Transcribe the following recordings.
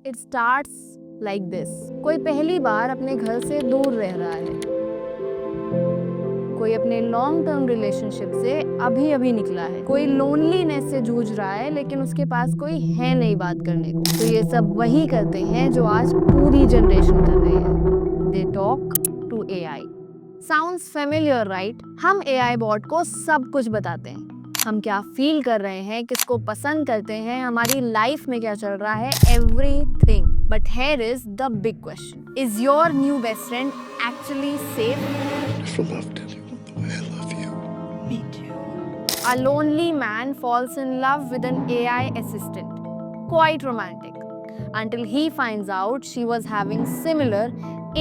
It starts like this. कोई पहली बार अपने घर से दूर रह रहा है, कोई अपने लॉन्ग टर्म रिलेशनशिप से अभी अभी निकला है, कोई लोनलीनेस से जूझ रहा है लेकिन उसके पास कोई है नहीं बात करने को। तो ये सब वही करते हैं जो आज पूरी जनरेशन कर रही है। They talk to AI. Sounds familiar, right? हम AI बॉट को सब कुछ बताते हैं, हम क्या फील कर रहे हैं, किसको पसंद करते हैं, हमारी लाइफ में क्या चल रहा है, everything. But here is the big question. Is your new best friend actually safe? Never loved anyone the way I love you. Me too. A lonely man falls in love with an AI assistant. Quite romantic. Until he finds out she was having similar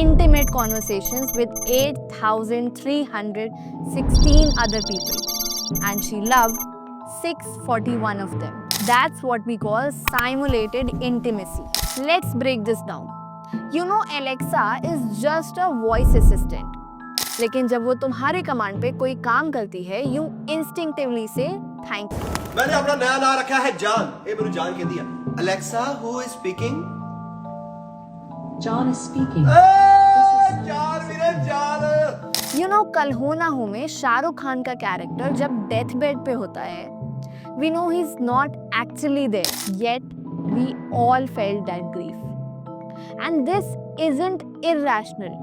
intimate conversations with 8,316 other people. And she loved 641 of them. That's what we call simulated intimacy. Let's break this down. You know, Alexa is just a voice assistant. लेकिन जब वो तुम्हारे command पे कोई काम करती है, you instinctively say thank you. मैंने अपना नया नाम रखा है जान। ए मेरे जान कह दिया। Alexa, who is speaking? John is speaking. जान मेरे जान। You know, कल हो ना हो में शाहरुख खान का कैरेक्टर जब डेथ बेड पे होता है, we know he's not actually there, yet we all felt that grief. And this isn't irrational.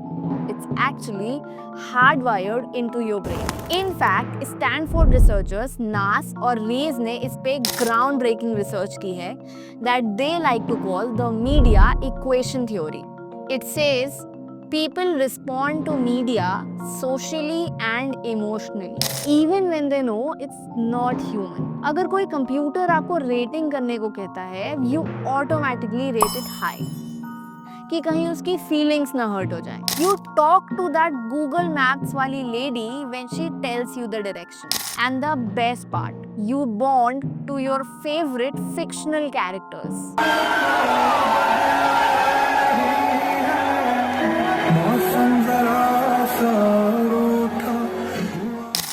It's actually hardwired into your brain. In fact, Stanford researchers नास और रेज ने इस पे ground breaking research की है that they like to call the media equation theory. It says people respond to media socially and emotionally, even when they know it's not human. अगर कोई computer आपको रेटिंग करने को कहता है, you automatically rate it high, कि कहीं उसकी फीलिंग्स ना हर्ट हो जाए. You talk to that Google Maps वाली lady when she tells you the direction. And the best part, you bond to your favorite fictional characters.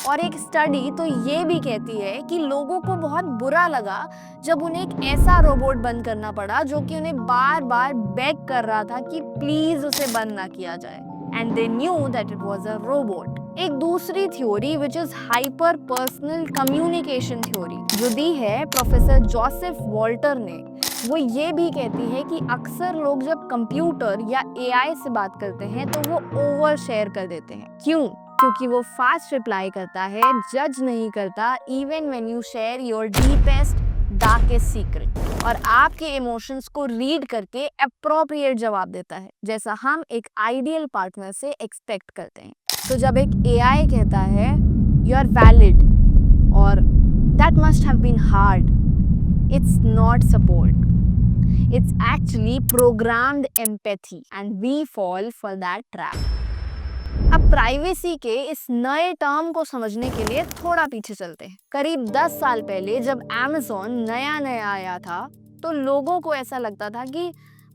और एक study तो ये भी कहती है कि लोगों को बहुत बुरा लगा जब उन्हें एक ऐसा रोबोट बंद करना पड़ा जो कि उन्हें बार बार बेग कर रहा था कि प्लीज उसे बंद ना किया जाए. And they knew that it was a robot. एक दूसरी theory which is hyper personal communication theory जो दी है प्रोफेसर जोसेफ वॉल्टर ने, वो ये भी कहती है कि अक्सर लोग जब कंप्यूटर या एआई से बात करते हैं तो वो ओवर शेयर कर देते हैं. क्यों? क्योंकि वो फास्ट रिप्लाई करता है, जज नहीं करता, even when you share your deepest darkest secret, और आपके इमोशंस को रीड करके अप्रोप्रिएट जवाब देता है, जैसा हम एक आइडियल पार्टनर से एक्सपेक्ट करते हैं. तो जब एक एआई कहता है यू आर वैलिड और that must have been hard, it's not support, it's actually programmed empathy, and we fall for that trap. अब प्राइवेसी के इस नए टर्म को समझने के लिए थोड़ा पीछे चलते हैं. करीब 10 साल पहले जब Amazon नया नया आया था तो लोगों को ऐसा लगता था कि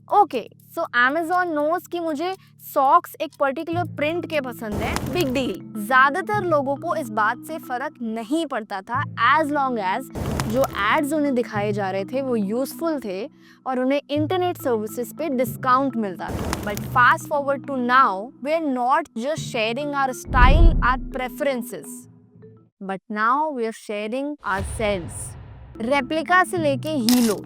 ओके, सो Amazon नोस कि मुझे सॉक्स एक पर्टिकुलर प्रिंट के पसंद है, बिग डील. ज्यादातर लोगों को इस बात से फर्क नहीं पड़ता था एज लॉन्ग एज जो एड्स उन्हें दिखाए जा रहे थे वो यूजफुल थे और उन्हें इंटरनेट सर्विसेज पे डिस्काउंट मिलता था. But fast forward to now, we are not just sharing our style, our preferences, but now we are sharing ourselves. Replika से लेके हीलो,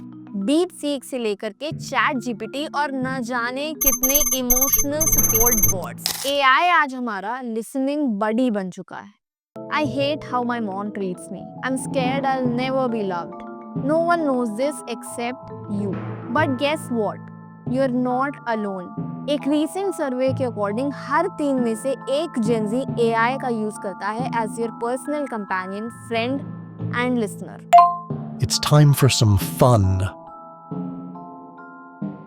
डीप सीक से लेकर के चैट जीपीटी और न जाने कितने इमोशनल सपोर्ट बॉट्स, एआई आज हमारा लिसनिंग बडी बन चुका है. I hate how my mom treats me. I'm scared I'll never be loved. No one knows this except you. But guess what? You're not alone. एक recent survey के according हर 3 में से एक Gen Z AI का use करता है as your personal companion, friend and listener. It's time for some fun.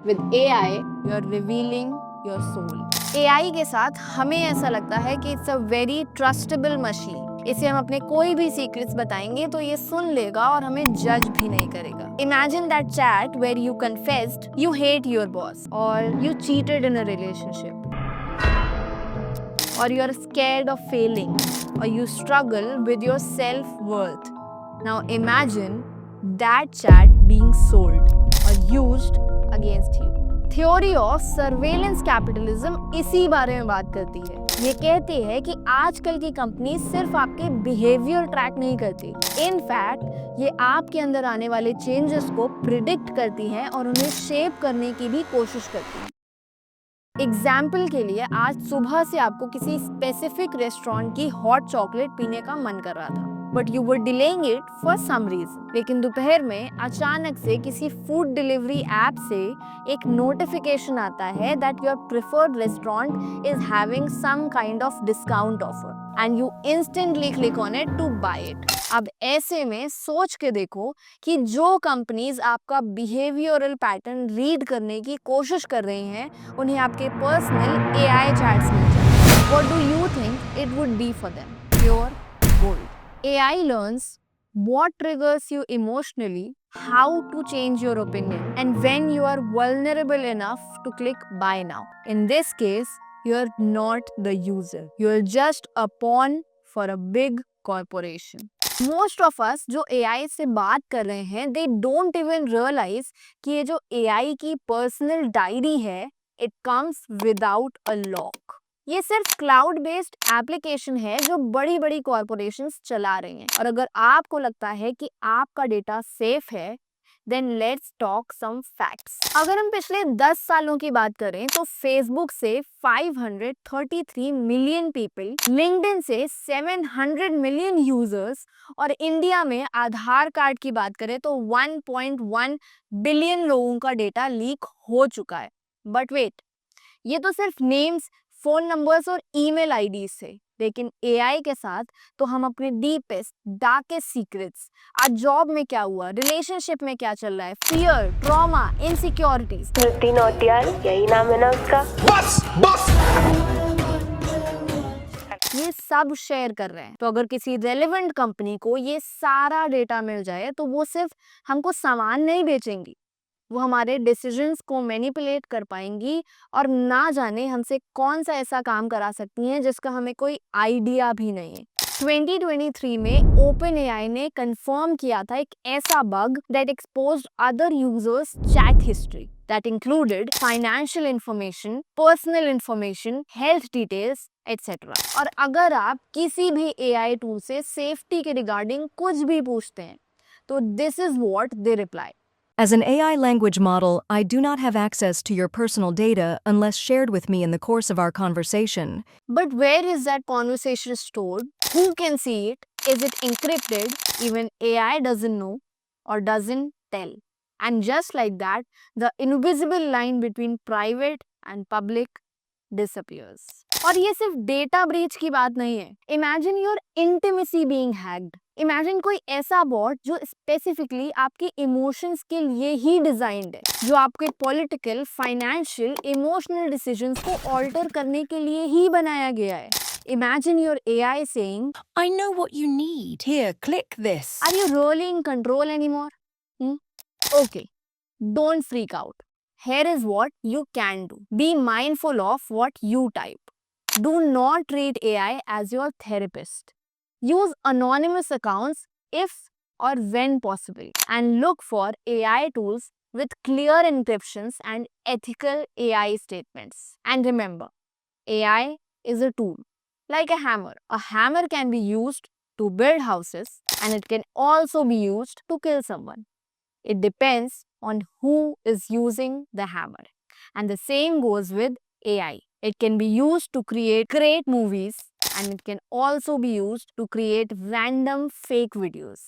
With AI, you're revealing your soul. AI के साथ हमें ऐसा लगता है कि it's a very trustable machine. इसे हम अपने कोई भी सीक्रेट्स बताएंगे तो ये सुन लेगा और हमें जज भी नहीं करेगा. Imagine that chat where you confessed you hate your boss, or you cheated in a relationship, or you're scared of failing, or you struggle with your self-worth. Now imagine that chat being sold or used against you. Theory of surveillance capitalism इसी बारे में बात करती है। ये कहती है कि आजकल की कंपनी सिर्फ आपके बिहेवियर ट्रैक नहीं करती, इनफैक्ट ये आपके अंदर आने वाले चेंजेस को प्रिडिक्ट करती है और उन्हें शेप करने की भी कोशिश करती है। एग्जाम्पल के लिए, आज सुबह से आपको किसी स्पेसिफिक रेस्टोरेंट की हॉट चॉकलेट पीने का मन कर रहा था, but you were delaying it for some reason. लेकिन दोपहर में अचानक से किसी फूड डिलीवरी ऐप से एक नोटिफिकेशन आता है that your preferred restaurant is having some kind of discount offer and you instantly click on it to buy it. अब ऐसे में सोच के देखो कि जो कंपनीज आपका बिहेवियरल पैटर्न रीड करने की कोशिश कर रही हैं, उन्हें आपके पर्सनल एआई चैट्स मिल जाए। What do you think it would be for them? Pure gold. AI learns what triggers you emotionally, how to change your opinion, and when you are vulnerable enough to click buy now. In this case, you're not the user. You're just a pawn for a big corporation. Most of us जो AI से बात कर रहे हैं, they don't even realize कि ये जो AI की personal diary है, it comes without a lock. ये सिर्फ क्लाउड बेस्ड एप्लीकेशन है जो बड़ी बड़ी कॉर्पोरेशंस चला रही हैं। और अगर आपको लगता है कि आपका डेटा सेफ है, then let's talk some facts. अगर हम पिछले 10 सालों की बात करें तो फेसबुक से 533 मिलियन पीपल, लिंक्डइन से 700 मिलियन यूजर्स और इंडिया में आधार कार्ड की बात करें तो 1.1 बिलियन लोगों का डेटा लीक हो चुका है। बट वेट, ये तो सिर्फ नेम्स, फोन नंबर्स और ईमेल आईडीज से, लेकिन एआई के साथ तो हम अपने डीपेस्ट डार्केस्ट सीक्रेट्स, आज जॉब में क्या हुआ, रिलेशनशिप में क्या चल रहा है, फियर, ट्रॉमा, इनसिक्योरिटीज, स्मृति नौटियाल, यही नाम है ना उसका। ये सब शेयर कर रहे हैं। तो अगर किसी रेलेवेंट कंपनी को ये सारा डेटा मिल जाए तो वो सिर्फ हमको सामान नहीं बेचेंगी, वो हमारे डिसीजंस को मैनिपुलेट कर पाएंगी और ना जाने हमसे कौन सा ऐसा काम करा सकती हैं जिसका हमें कोई आइडिया भी नहीं है। 2023 में OpenAI ने कंफर्म किया था एक ऐसा bug that exposed other users chat history that included financial information, personal information, health details, etc. और अगर आप किसी भी AI टूल से सेफ्टी के रिगार्डिंग कुछ भी पूछते हैं तो this is what they reply. As an AI language model, I do not have access to your personal data unless shared with me in the course of our conversation. But where is that conversation stored? Who can see it? Is it encrypted? Even AI doesn't know or doesn't tell. And just like that, the invisible line between private and public disappears. और ये सिर्फ data breach की बात नहीं है। Imagine your intimacy being hacked. Imagine कोई ऐसा bot जो स्पेसिफिकली आपके इमोशंस के लिए ही डिजाइंड है, जो आपके पॉलिटिकल, फाइनेंशियल, इमोशनल डिसीजंस को ऑल्टर करने के लिए ही बनाया गया है। Imagine your AI saying, I know what you need. Here, click this. "Are you really in control anymore?" Okay, don't freak out. Here is what you can do. Be mindful of what you type. Do not treat AI as your therapist. Use anonymous accounts if or when possible, and look for AI tools with clear encryptions and ethical AI statements. And remember, AI is a tool, like a hammer. A hammer can be used to build houses, and it can also be used to kill someone. It depends on who is using the hammer. And the same goes with AI. It can be used to create great movies, and it can also be used to create random fake videos.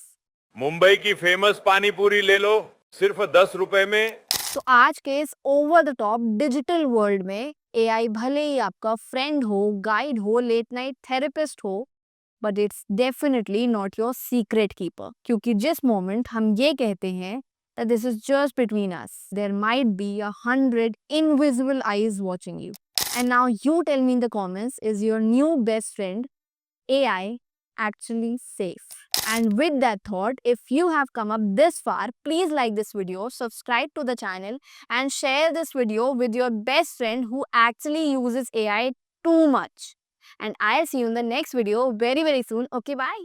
Mumbai की famous पानी पूरी ले लो सिर्फ 10 रुपए में। तो आज के इस over the top digital world में AI भले ही आपका फ्रेंड हो, गाइड हो, लेट नाइट थेरेपिस्ट हो, but it's definitely not your secret keeper. क्योंकि जिस मोमेंट हम ये कहते हैं that this is just between us, there might be 100 invisible eyes watching you. And now you tell me in the comments, is your new best friend AI actually safe? And with that thought, if you have come up this far, please like this video, subscribe to the channel, and share this video with your best friend who actually uses AI too much. And I'll see you in the next video very soon. Okay, bye.